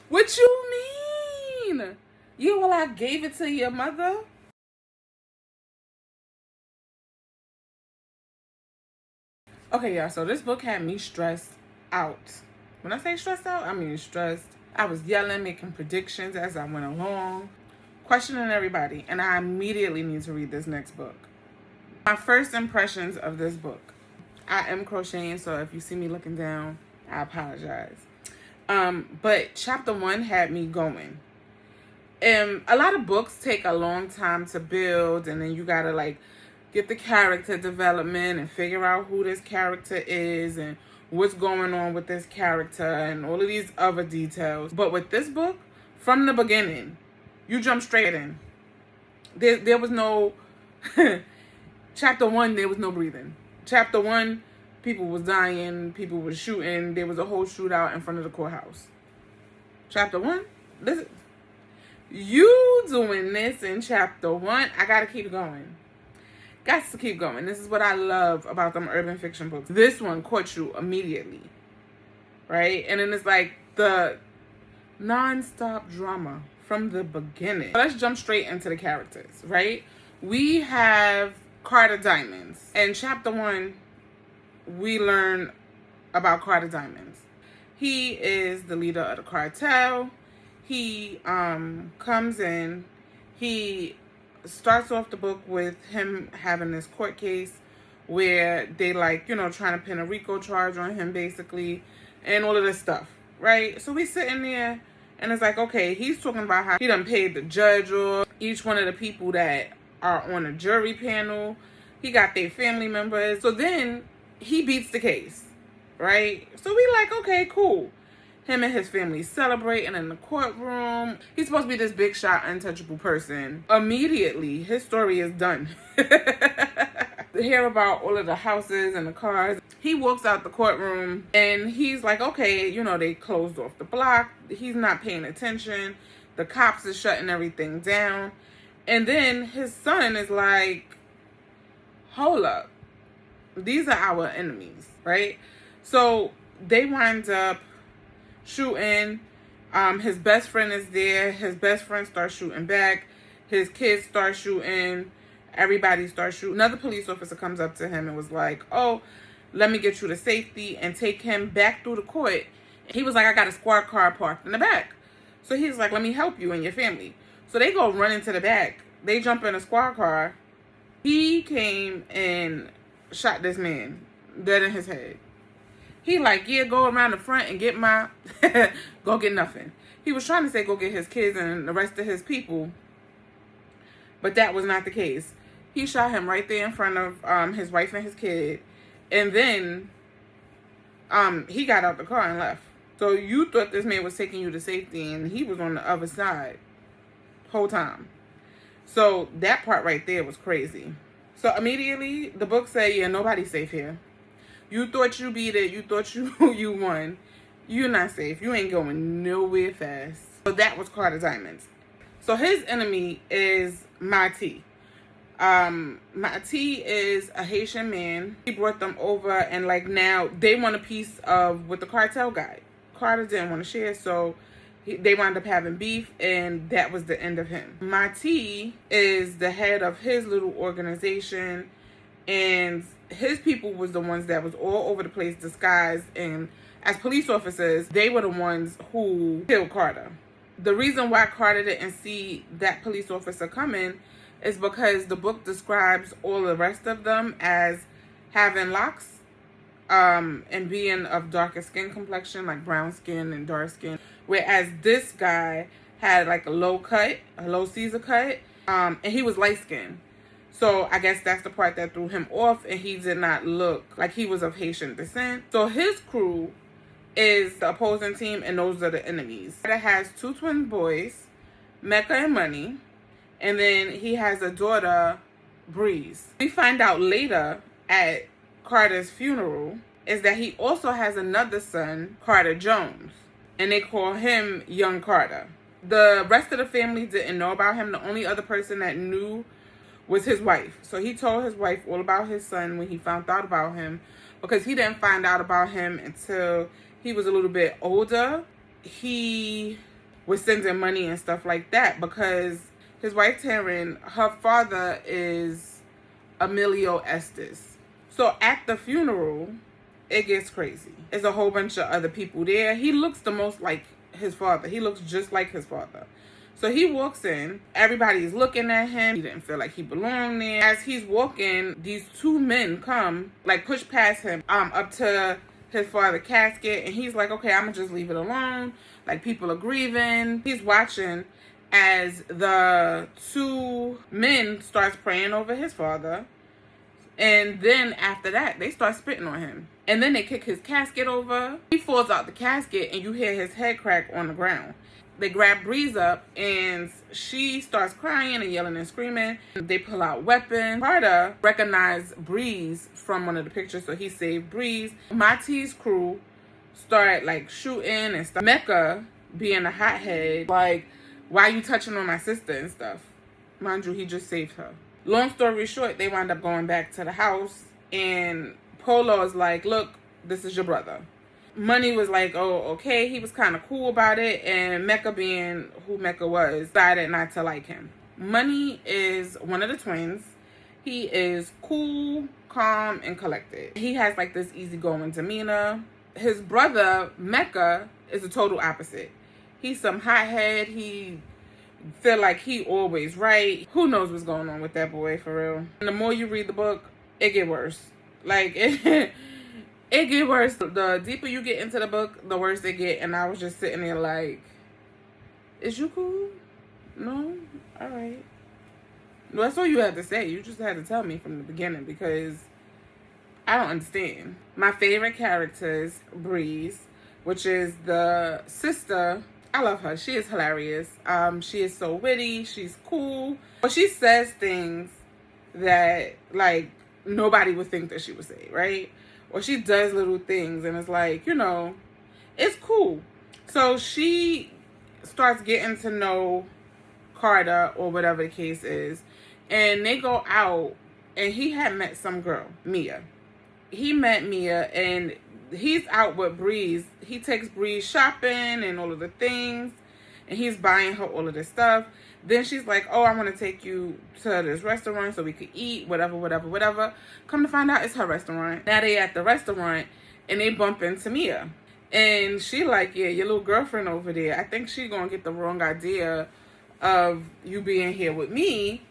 What you mean? Yeah, well, I gave it to your mother. Okay, y'all, so this book had me stressed out. When I say stressed out, I mean stressed. I was yelling, making predictions as I went along, questioning everybody, and I immediately need to read this next book. My first impressions of this book. I am crocheting, so if you see me looking down, I apologize. But chapter 1 had me going. A lot of books take a long time to build, and then you gotta like get the character development and figure out who this character is and what's going on with this character and all of these other details. But with this book, from the beginning, you jump straight in. There was no chapter 1. There was no breathing. Chapter 1, people was dying, people was shooting. There was a whole shootout in front of the courthouse. Chapter 1, listen. You doing this in chapter 1, I gotta keep going. Got to keep going. This is what I love about them urban fiction books. This one caught you immediately, right? And then it's like the non-stop drama from the beginning. Let's jump straight into the characters, right? We have Carter Diamonds. In chapter 1, we learn about Carter Diamonds. He is the leader of the cartel. He comes in. He starts off the book with him having this court case where they like, trying to pin a RICO charge on him basically and all of this stuff, right? So we sitting there and it's like, okay, he's talking about how he done paid the judge or each one of the people that are on a jury panel. He got their family members. So then he beats the case, right? So we like, okay, cool. Him and his family celebrating in the courtroom. He's supposed to be this big shot, untouchable person. Immediately, his story is done. To hear about all of the houses and the cars. He walks out the courtroom and he's like, okay, they closed off the block. He's not paying attention. The cops are shutting everything down. And then his son is like, hold up. These are our enemies, right? So they wind up shooting. His best friend is there. His best friend starts shooting back. His kids start shooting. Everybody starts shooting. Another police officer comes up to him and was like, oh, let me get you to safety, and take him back through the court. He was like, I got a squad car parked in the back. So he's like, let me help you and your family. So they go running to the back. They jump in a squad car. He came and shot this man dead in his head. He like, yeah, go around the front and get my, go get nothing. He was trying to say go get his kids and the rest of his people, but that was not the case. He shot him right there in front of his wife and his kid, and then he got out the car and left. So you thought this man was taking you to safety, and he was on the other side whole time. So that part right there was crazy. So immediately the book said, yeah, nobody's safe here. You thought you beat it. You thought you won. You're not safe. You ain't going nowhere fast. So that was Carter Diamonds. So his enemy is Mati. Mati is a Haitian man. He brought them over, and like now they want a piece of what the cartel got. Carter didn't want to share, so they wound up having beef, and that was the end of him. Mati is the head of his little organization, and his people was the ones that was all over the place disguised, and as police officers, they were the ones who killed Carter. The reason why Carter didn't see that police officer coming is because the book describes all the rest of them as having locks and being of darker skin complexion, like brown skin and dark skin, whereas this guy had like a low Caesar cut, and he was light skinned. So I guess that's the part that threw him off, and he did not look like he was of Haitian descent. So his crew is the opposing team, and those are the enemies. Carter has 2 twin boys, Mecca and Money, and then he has a daughter, Breeze. We find out later at Carter's funeral is that he also has another son, Carter Jones, and they call him Young Carter. The rest of the family didn't know about him. The only other person that knew was his wife. So he told his wife all about his son when he found out about him, because he didn't find out about him until he was a little bit older. He with sending money and stuff like that, because his wife Taryn, her father is Emilio Estes. So at the funeral, it gets crazy. There's a whole bunch of other people there. He looks the most like his father. He looks just like his father. So he walks in. Everybody's looking at him. He didn't feel like he belonged there. As he's walking, these two men come, like push past him, up to his father's casket. And he's like, okay, I'm going to just leave it alone. Like, people are grieving. He's watching as the two men starts praying over his father. And then after that, they start spitting on him. And then they kick his casket over. He falls out the casket and you hear his head crack on the ground. They grab Breeze up and she starts crying and yelling and screaming. They pull out weapons. Carter recognized Breeze from one of the pictures, so he saved Breeze. Mati's crew start like shooting and stuff. Mecca being a hothead, like, why you touching on my sister and stuff? Mind you, he just saved her. Long story short, they wind up going back to the house and Polo is like, look, this is your brother. Money was like, oh, okay. He was kind of cool about it. And Mecca, being who Mecca was, decided not to like him. Money is one of the twins. He is cool, calm, and collected. He has like this easygoing demeanor. His brother, Mecca, is a total opposite. He's some hothead. He feel like he always right. Who knows what's going on with that boy, for real. And the more you read the book, it get worse. Like, it get worse. The deeper you get into the book, the worse it get. And I was just sitting there like, is you cool? No? All right. Well, that's all you had to say. You just had to tell me from the beginning, because I don't understand. My favorite character is Breeze, which is the sister. I love her. She is hilarious. She is so witty. She's cool. But she says things that, like, nobody would think that she would say, right? Or she does little things and it's like, you know, it's cool. So she starts getting to know Carter, or whatever the case is, and they go out, and he had met some girl, Mia. He met Mia, and he's out with Breeze. He takes Breeze shopping and all of the things, and he's buying her all of this stuff. Then she's like, oh, I want to take you to this restaurant so we could eat, whatever. Come to find out, it's her restaurant. Now they at the restaurant, and they bump into Mia. And she like, yeah, your little girlfriend over there, I think she gonna get the wrong idea of you being here with me.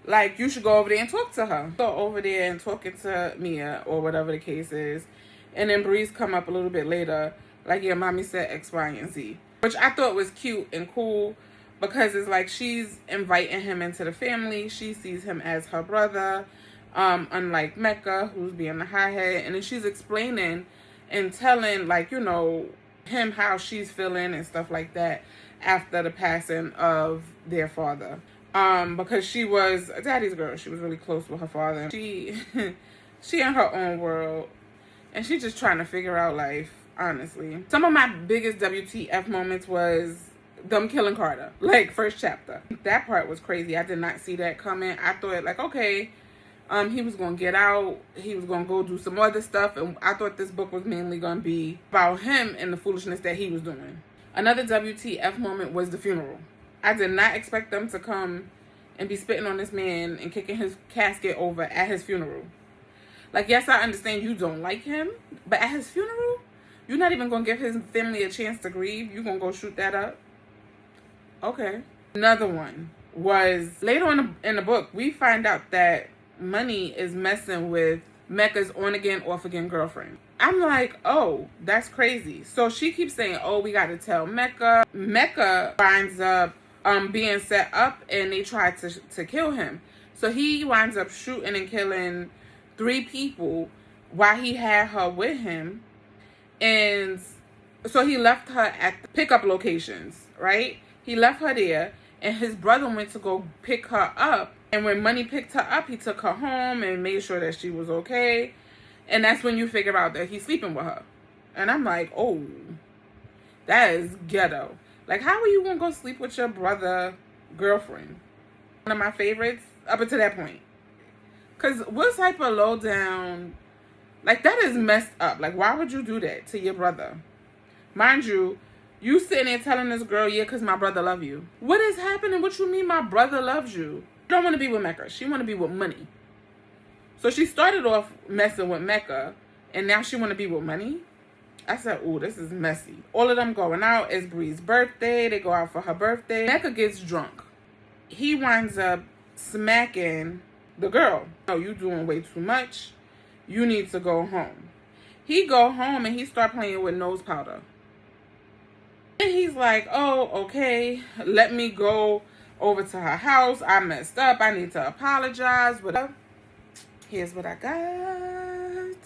Like, you should go over there and talk to her. Go over there and talking to Mia, or whatever the case is. And then Breeze come up a little bit later, like, yeah, mommy said X, Y, and Z. Which I thought was cute and cool, because it's like she's inviting him into the family. She sees him as her brother, unlike Mecca, who's being the hothead. And then she's explaining and telling, like, you know, him how she's feeling and stuff like that after the passing of their father. Because she was a daddy's girl. She was really close with her father. She in her own world. And she's just trying to figure out life, honestly. Some of my biggest WTF moments was them killing Carter. Like, first chapter. That part was crazy. I did not see that coming. I thought, like, okay, he was going to get out. He was going to go do some other stuff. And I thought this book was mainly going to be about him and the foolishness that he was doing. Another WTF moment was the funeral. I did not expect them to come and be spitting on this man and kicking his casket over at his funeral. Like, yes, I understand you don't like him, but at his funeral, you're not even going to give his family a chance to grieve. You're going to go shoot that up? Okay. Another one was later on in the book, we find out that Money is messing with Mecca's on-again, off-again girlfriend. I'm like, oh, that's crazy. So she keeps saying, oh, we got to tell Mecca. Mecca winds up being set up, and they try to kill him. So he winds up shooting and killing 3 people while he had her with him. And so he left her at the pickup locations, right? He left her there, and his brother went to go pick her up. And when Money picked her up, he took her home and made sure that she was okay. And that's when you figure out that he's sleeping with her. And I'm like, oh, that is ghetto. Like, how are you going to go sleep with your brother girlfriend? One of my favorites up until that point. Because what type of low down, like, that is messed up. Like, why would you do that to your brother? Mind you, You sitting there telling this girl, yeah, because my brother love you. What is happening? What you mean my brother loves you? She don't want to be with Mecca. She want to be with money. So she started off messing with Mecca, and now she want to be with money? I said, ooh, this is messy. All of them going out. It's Bree's birthday. They go out for her birthday. Mecca gets drunk. He winds up smacking the girl. No, you doing way too much. You need to go home. He go home and he start playing with nose powder. And he's like, oh, okay, let me go over to her house. I messed up. I need to apologize. But here's what I got.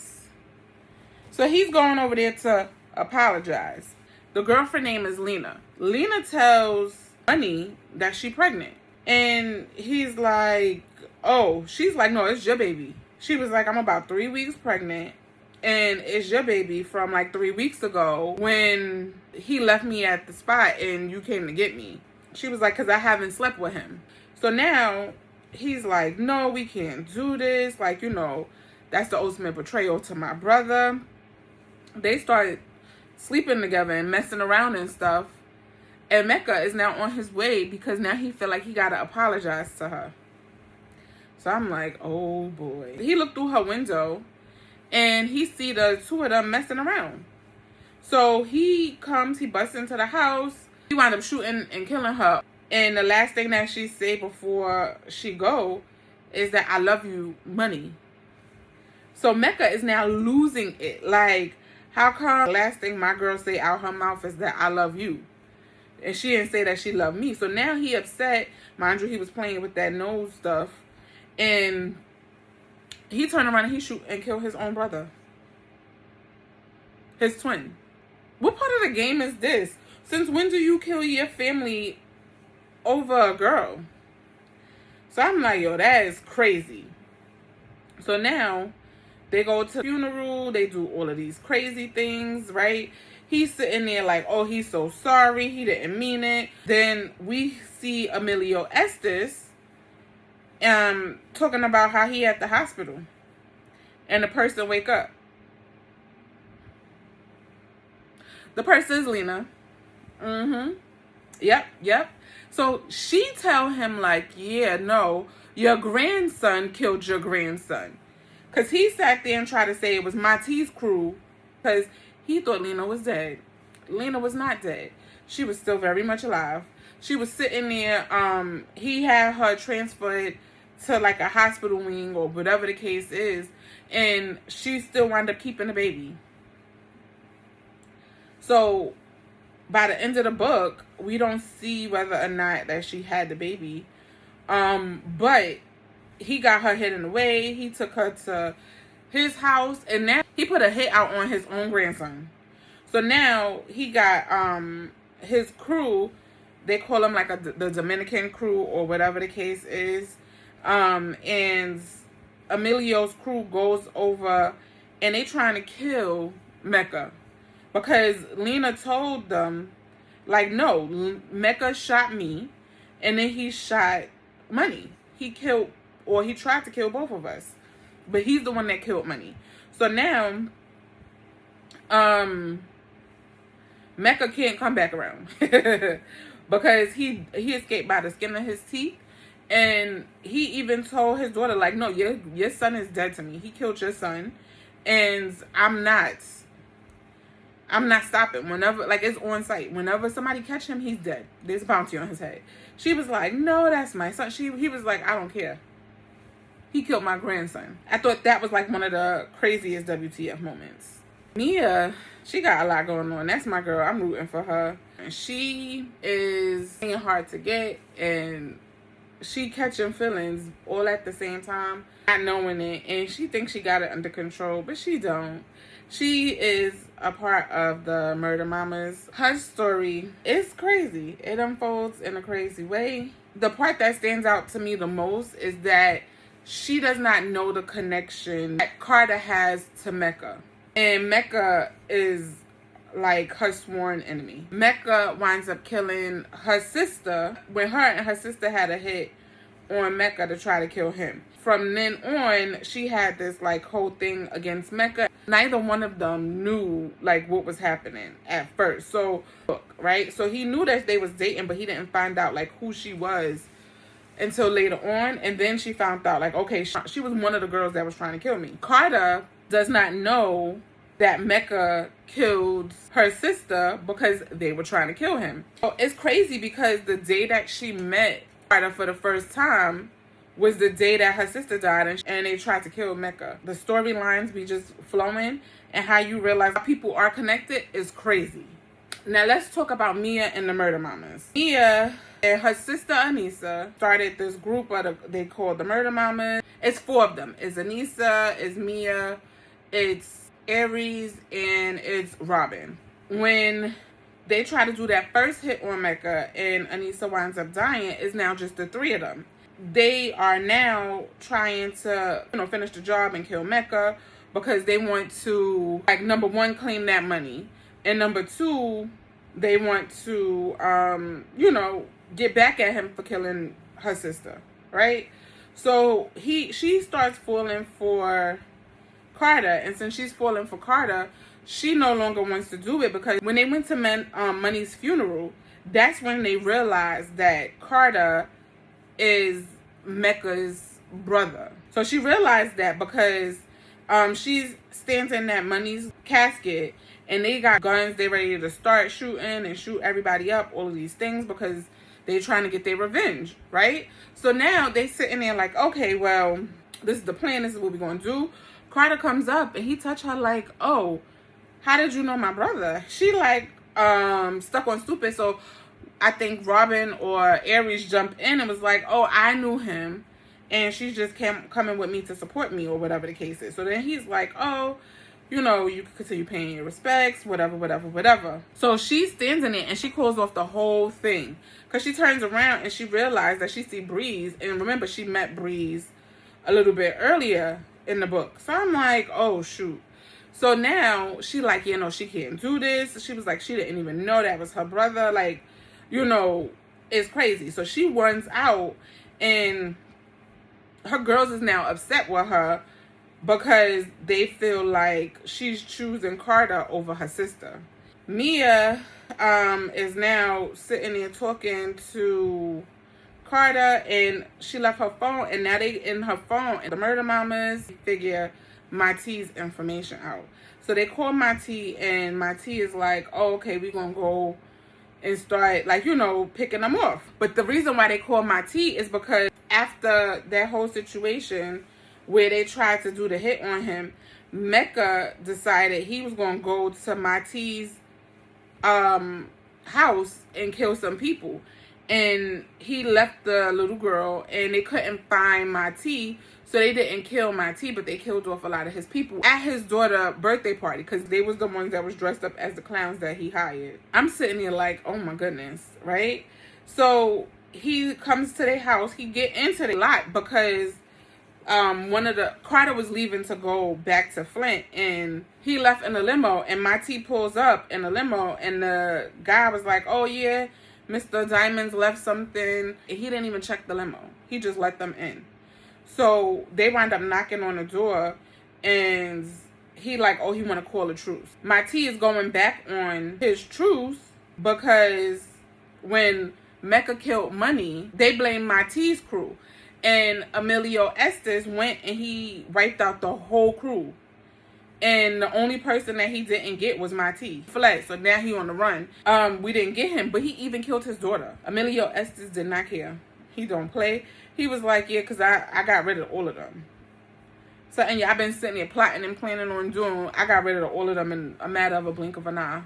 So he's going over there to apologize. The girlfriend name is Lena. Lena tells Honey that she's pregnant. And he's like, oh, she's like, no, it's your baby. She was like, I'm about 3 weeks pregnant. And it's your baby from like 3 weeks ago when he left me at the spot and you came to get me. She was like, because I haven't slept with him. So now he's like, no, we can't do this. Like, you know, that's the ultimate betrayal to my brother. They started sleeping together and messing around and stuff. And Mecca is now on his way because now he feel like he got to apologize to her. So I'm like, oh boy. He looked through her window and he see the two of them messing around. So he comes, he busts into the house. He wound up shooting and killing her. And the last thing that she say before she go is that I love you, money. So Mecca is now losing it. Like, how come the last thing my girl say out her mouth is that I love you? And she didn't say that she loved me. So now he upset. Mind you, he was playing with that nose stuff. And he turned around and he shoot and kill his own brother. His twin. What part of the game is this? Since when do you kill your family over a girl? So I'm like, yo, that is crazy. So now they go to the funeral. They do all of these crazy things, right? He's sitting there like, oh, he's so sorry. He didn't mean it. Then we see Emilio Estes talking about how he at the hospital. And the person wake up. The person is Lena. Yep. So she tell him like, yeah, no, your grandson killed your grandson. Because he sat there and tried to say it was Matisse' crew. Because he thought Lena was dead. Lena was not dead. She was still very much alive. She was sitting there. He had her transferred to like a hospital wing or whatever the case is. And she still wound up keeping the baby. So by the end of the book, we don't see whether or not that she had the baby. But he got her hidden away. He took her to his house. And now he put a hit out on his own grandson. So now he got his crew. They call him like the Dominican crew or whatever the case is. And Emilio's crew goes over and they trying to kill Mecca. Because Lena told them, like, no, Mecca shot me and then he shot Money. He killed, or he tried to kill both of us. But he's the one that killed Money. So now, Mecca can't come back around. Because he escaped by the skin of his teeth. And he even told his daughter, like, no, your son is dead to me. He killed your son. And I'm not stopping. Whenever, like, it's on site. Whenever somebody catch him, he's dead. There's a bounty on his head. She was like, no, that's my son. He was like, I don't care. He killed my grandson. I thought that was like one of the craziest WTF moments. Mia, she got a lot going on. That's my girl. I'm rooting for her. And she is being hard to get, and she catching feelings all at the same time, not knowing it. And she thinks she got it under control, but she don't. She is a part of the Murder Mamas. Her story is crazy. It unfolds in a crazy way. The part that stands out to me the most is that she does not know the connection that Carter has to Mecca. And Mecca is like her sworn enemy. Mecca winds up killing her sister when her and her sister had a hit on Mecca to try to kill him. From then on, she had this like whole thing against Mecca. Neither one of them knew like what was happening at first. So, right? So he knew that they was dating, but he didn't find out like who she was until later on. And then she found out like, okay, she was one of the girls that was trying to kill me. Carter does not know that Mecca killed her sister because they were trying to kill him. So it's crazy because the day that she met Carter for the first time was the day that her sister died, and they tried to kill Mecca. The storylines be just flowing, and how you realize how people are connected is crazy. Now let's talk about Mia and the Murder Mamas. Mia and her sister Anissa started this group they called the Murder Mamas. It's 4 of them. It's Anissa, it's Mia, it's Aries, and it's Robin. When they try to do that first hit on Mecca and Anissa winds up dying, it's now just the 3 of them. They are now trying to, finish the job and kill Mecca because they want to, like, number 1, claim that money. And number 2, they want to, get back at him for killing her sister, right? So she starts falling for Carter. And since she's falling for Carter, she no longer wants to do it because when they went to Money's funeral, that's when they realized that Carter is Mecca's brother. So she realized that because she stands in that Money's casket and they got guns, they ready to start shooting and shoot everybody up, all of these things because they're trying to get their revenge, right? So now they sitting there like, okay, well, this is the plan, this is what we're going to do. Carter comes up and he touched her like, oh, how did you know my brother? She like stuck on stupid. So I think Robin or Aries jumped in and was like, oh, I knew him and she's just coming with me to support me or whatever the case is. So then he's like, oh, you can continue paying your respects, whatever. So she stands in it and she calls off the whole thing because she turns around and she realized that she see Breeze. And remember, she met Breeze a little bit earlier in the book. So I'm like, oh, shoot. So now she like, she can't do this. She was like, she didn't even know that was her brother. Like, it's crazy. So she runs out and her girls is now upset with her because they feel like she's choosing Carter over her sister. Mia is now sitting there talking to Carter and she left her phone and now they in her phone and the Murder Mamas figure Mati's information out. So they call Mati and Mati is like, oh, okay, we're going to go and start, like, picking them off. But the reason why they call Mati is because after that whole situation where they tried to do the hit on him, Mecca decided he was going to go to Mati's house and kill some people. And he left the little girl and they couldn't find Mati. So they didn't kill Mati, but they killed off a lot of his people at his daughter's birthday party because they was the ones that was dressed up as the clowns that he hired. I'm sitting there like, oh my goodness, right? So he comes to their house. He get into the lot because Carter was leaving to go back to Flint and he left in a limo and Mati pulls up in a limo and the guy was like, oh yeah, Mr. Diamonds left something. He didn't even check the limo. He just let them in. So they wound up knocking on the door and he like, oh, he want to call a truce. Mati is going back on his truce because when Mecca killed Money, they blamed Mati's crew. And Emilio Estes went and he wiped out the whole crew. And the only person that he didn't get was Mati. Fled, so now he on the run. We didn't get him, but he even killed his daughter. Emilio Estes did not care. He don't play. He was like, yeah, because I got rid of all of them. So, and yeah, I've been sitting there plotting and planning on doing, I got rid of all of them in a matter of a blink of an eye.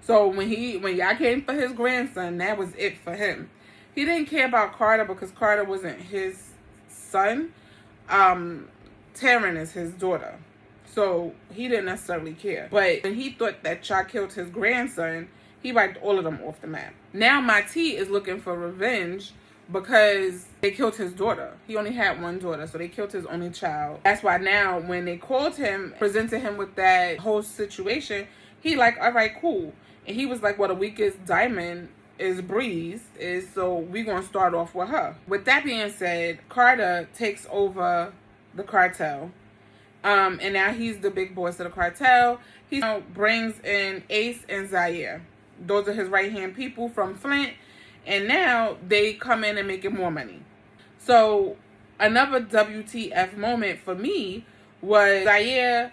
So when y'all came for his grandson, that was it for him. He didn't care about Carter because Carter wasn't his son. Taryn is his daughter. So he didn't necessarily care. But when he thought that y'all killed his grandson, he wiped all of them off the map. Now Mati is looking for revenge because they killed his daughter. He only had one daughter, so they killed his only child. That's why now when they called him, presented him with that whole situation, he like, all right, cool. And he was like, well, the weakest diamond is Breeze. So we're going to start off with her. With that being said, Carter takes over the cartel. And now he's the big boss of the cartel. He brings in Ace and Zaire. Those are his right-hand people from Flint. And now they come in and making more money. So another WTF moment for me was Zaire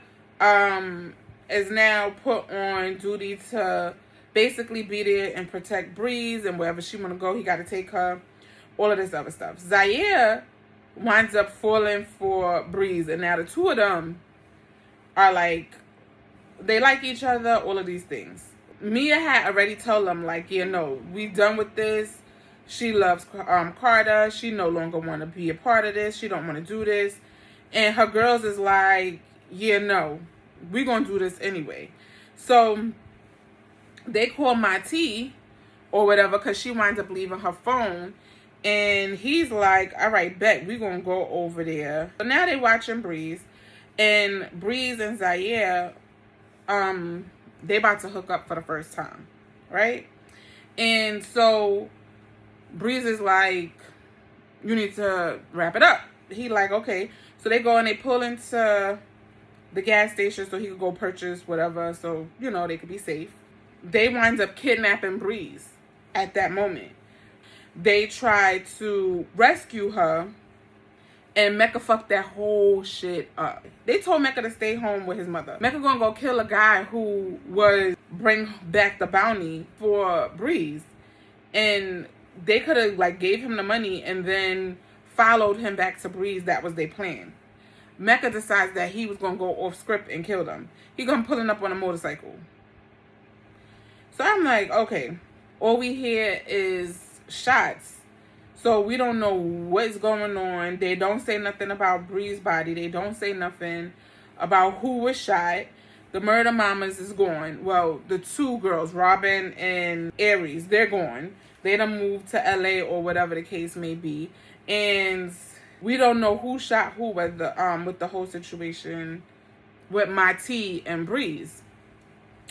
is now put on duty to basically be there and protect Breeze, and wherever she want to go, he got to take her. All of this other stuff. Zaire winds up falling for Breeze, and now the two of them are like, they like each other, all of these things. Mia had already told them, like, yeah, no, we done with this. She loves Carter. She no longer want to be a part of this. She don't want to do this. And her girls is like, yeah, no, we gonna do this anyway. So they call Mati or whatever, because she winds up leaving her phone. And he's like, all right, bet, we gonna go over there. So now they watching Breeze. And Breeze and Zaire, they about to hook up for the first time, right? And so Breeze is like, you need to wrap it up. He like, okay. So they go and they pull into the gas station so he could go purchase whatever, so, you know, they could be safe. They wind up kidnapping Breeze at that moment. They try to rescue her, and Mecca fucked that whole shit up. They told Mecca to stay home with his mother. Mecca gonna go kill a guy who was bring back the bounty for Breeze. And they could have, like, gave him the money and then followed him back to Breeze. That was their plan. Mecca decides that he was gonna go off script and kill them. He gonna pulling up on a motorcycle. So I'm like, okay, all we hear is shots. So we don't know what's going on. They don't say nothing about Breeze's body. They don't say nothing about who was shot. The murder mamas is gone. Well, the two girls, Robin and Aries, they're gone. They done moved to LA or whatever the case may be. And we don't know who shot who with the whole situation with Mati and Breeze.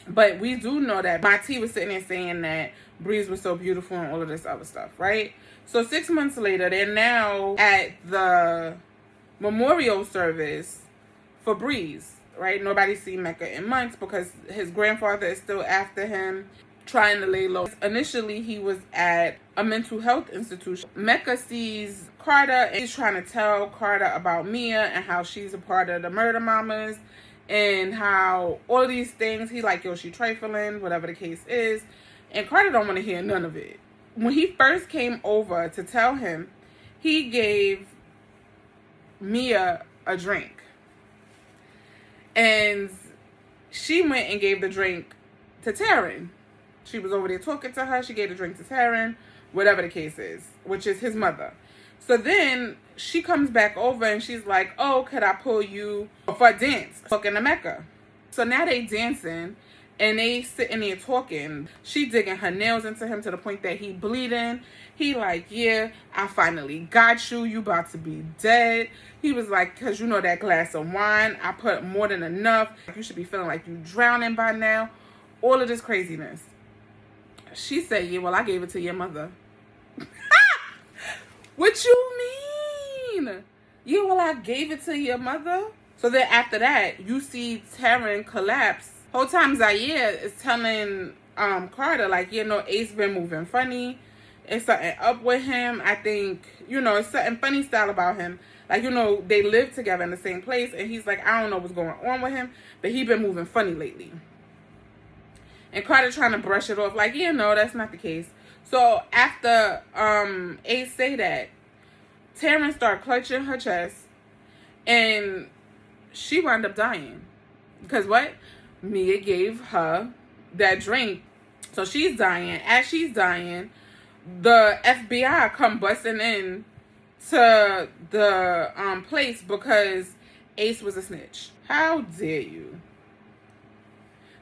But we do know that Mati was sitting there saying that Breeze was so beautiful and all of this other stuff, right? So 6 months later, they're now at the memorial service for Breeze, right? Nobody's seen Mecca in months because his grandfather is still after him, trying to lay low. Initially, he was at a mental health institution. Mecca sees Carter, and he's trying to tell Carter about Mia and how she's a part of the murder mamas and how all of these things. He like, yo, she trifling, whatever the case is. And Carter don't want to hear none of it. When he first came over to tell him, he gave Mia a drink. And she went and gave the drink to Taryn. She was over there talking to her. She gave the drink to Taryn, whatever the case is, which is his mother. So then she comes back over and she's like, oh, could I pull you for a dance? Talking to Mecca. So now they dancing and they sitting there talking. She digging her nails into him to the point that he bleeding. He like, yeah, I finally got you. You about to be dead. He was like, because you know that glass of wine, I put more than enough. You should be feeling like you drowning by now. All of this craziness. She said, yeah, well, I gave it to your mother. What you mean? Yeah, well, I gave it to your mother. So then after that, you see Taryn collapse. Whole time Zaire is telling Carter, like, you know, Ace been moving funny. It's something up with him. I think, you know, it's something funny style about him. Like, you know, they live together in the same place. And he's like, I don't know what's going on with him, but he been moving funny lately. And Carter trying to brush it off, like, yeah, no, that's not the case. So after Ace say that, Taryn started clutching her chest, and she wound up dying. Because what? Mia gave her that drink. So she's dying. As she's dying, the FBI come busting in to the place because Ace was a snitch. How dare you?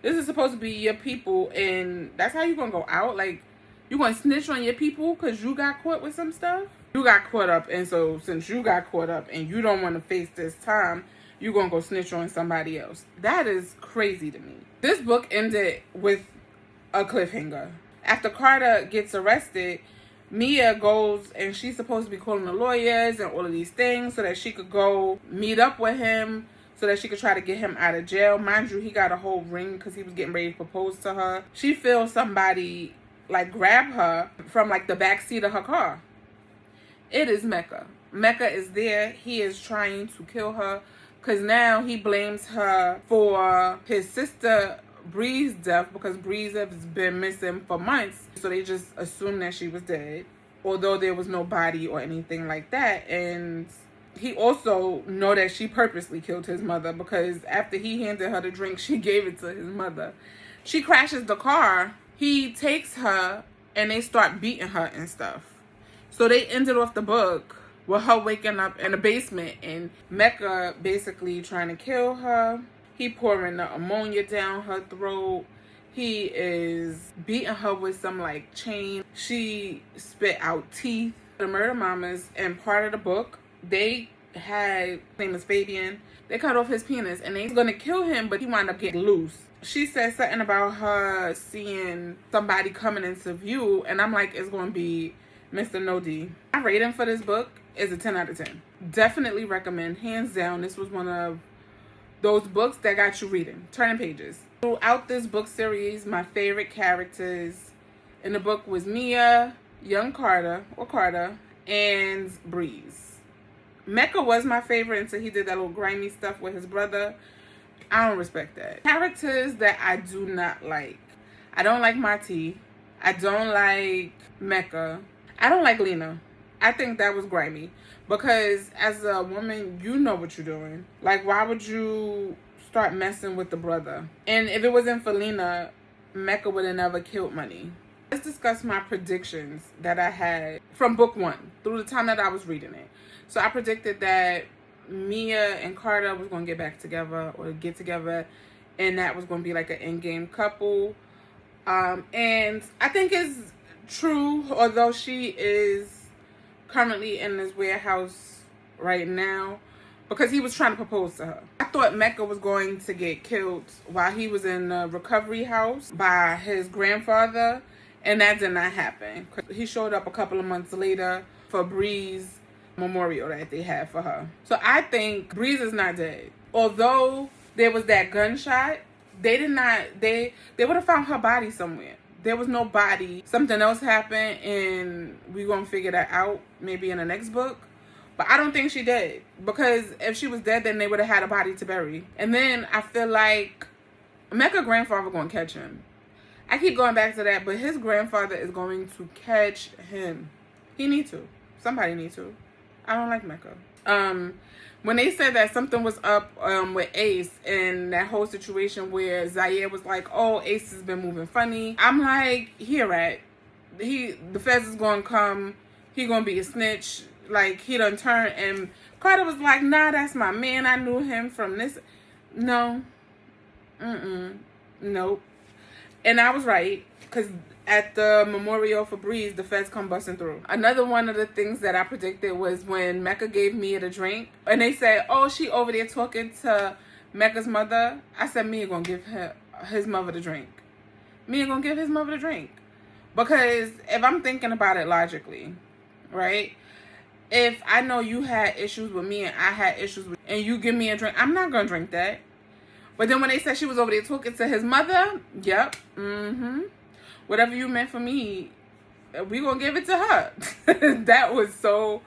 This is supposed to be your people, and that's how you gonna go out? Like, you gonna snitch on your people because you got caught with some stuff? You got caught up, and so since you got caught up and you don't want to face this time, you gonna go snitch on somebody else. That is crazy to me. This book ended with a cliffhanger. After Carter gets arrested, Mia goes and she's supposed to be calling the lawyers and all of these things so that she could go meet up with him, so that she could try to get him out of jail. Mind you, he got a whole ring because he was getting ready to propose to her. She feels somebody like grab her from like the back seat of her car. It is Mecca. Mecca is there. He is trying to kill her because now he blames her for his sister Bree's death, because Bree's has been missing for months, so they just assumed that she was dead, although there was no body or anything like that. And he also know that she purposely killed his mother, because after he handed her the drink, she gave it to his mother. She crashes the car. He takes her and they start beating her and stuff. So they ended off the book with her waking up in the basement and Mecca basically trying to kill her. He pouring the ammonia down her throat. He is beating her with some like chain. She spit out teeth. The murder mamas in part of the book, they had, his name is Fabian, they cut off his penis and they was gonna kill him, but he wound up getting loose. She said something about her seeing somebody coming into view, and I'm like, it's gonna be Mr. Nodi. My rating for this book is a 10 out of 10. Definitely recommend, hands down. This was one of those books that got you reading, turning pages. Throughout this book series, my favorite characters in the book was Mia, young Carter, and Breeze. Mecca was my favorite until he did that little grimy stuff with his brother. I don't respect that. Characters that I do not like. I don't like Marty. I don't like Mecca. I don't like Lena. I think that was grimy. Because as a woman, you know what you're doing. Like, why would you start messing with the brother? And if it wasn't for Lena, Mecca would have never killed Money. Let's discuss my predictions that I had from book one through the time that I was reading it. So I predicted that Mia and Carter was going to get back together or get together, and that was going to be like an in-game couple. And I think it's true, although she is currently in this warehouse right now, because he was trying to propose to her. I thought Mecca was going to get killed while he was in the recovery house by his grandfather, and that did not happen. He showed up a couple of months later for Bree's memorial that they had for her. So I think Breeze is not dead. Although there was that gunshot, they would have found her body somewhere. There was no body. Something else happened, and we're going to figure that out maybe in the next book. But I don't think she did. Because if she was dead, then they would have had a body to bury. And then I feel like Mecca's grandfather going to catch him. I keep going back to that, but his grandfather is going to catch him. He needs to. Somebody needs to. I don't like Mecca. When they said that something was up with Ace and that whole situation where Zaire was like, oh, Ace has been moving funny. I'm like, the feds is going to come. He going to be a snitch. Like, he done turned. And Carter was like, nah, that's my man. I knew him from this. No. Nope. And I was right, because at the memorial for Breeze, the feds come busting through. Another one of the things that I predicted was when Mecca gave Mia the drink, and they said, oh, she over there talking to Mecca's mother. I said, Mia gonna give his mother the drink. Mia gonna give his mother the drink. Because if I'm thinking about it logically, right? If I know you had issues with me and I had issues with, and you give me a drink, I'm not gonna drink that. But then when they said she was over there talking to his mother, yep, whatever you meant for me, we gonna give it to her. That was so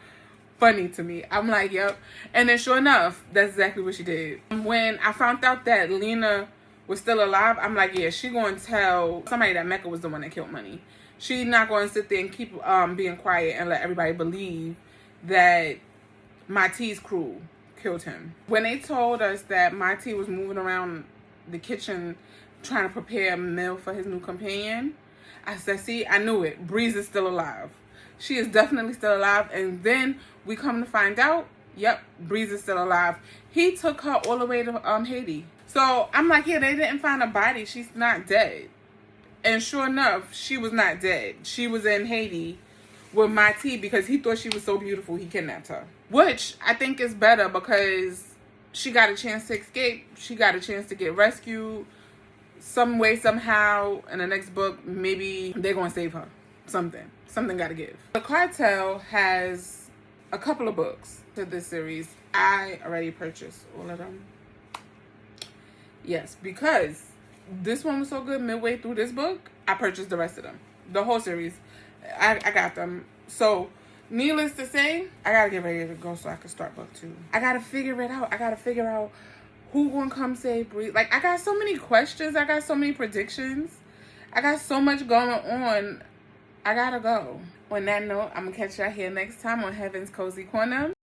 funny to me. I'm like, yep. And then sure enough, that's exactly what she did. When I found out that Lena was still alive, I'm like, yeah, she gonna tell somebody that Mecca was the one that killed Money. She's not gonna sit there and keep being quiet and let everybody believe that Marty's crew killed him. When they told us that Marty was moving around the kitchen trying to prepare a meal for his new companion, I said, see, I knew it. Breeze is still alive. She is definitely still alive. And then we come to find out, yep, Breeze is still alive. He took her all the way to Haiti. So I'm like, yeah, they didn't find a body. She's not dead. And sure enough, she was not dead. She was in Haiti with Marty because he thought she was so beautiful he kidnapped her. Which I think is better because she got a chance to escape. She got a chance to get rescued. some way, somehow, in the next book, maybe they're going to save her. Something got to give. The Cartel has a couple of books to this series. I already purchased all of them. Yes, because this one was so good midway through this book, I purchased the rest of them. The whole series. I got them. So, needless to say, I got to get ready to go so I can start book 2. I got to figure it out. I got to figure out who gonna come save Bree. Like, I got so many questions. I got so many predictions. I got so much going on. I gotta go. On that note, I'm gonna catch y'all here next time on Heaven's Cozy Corner.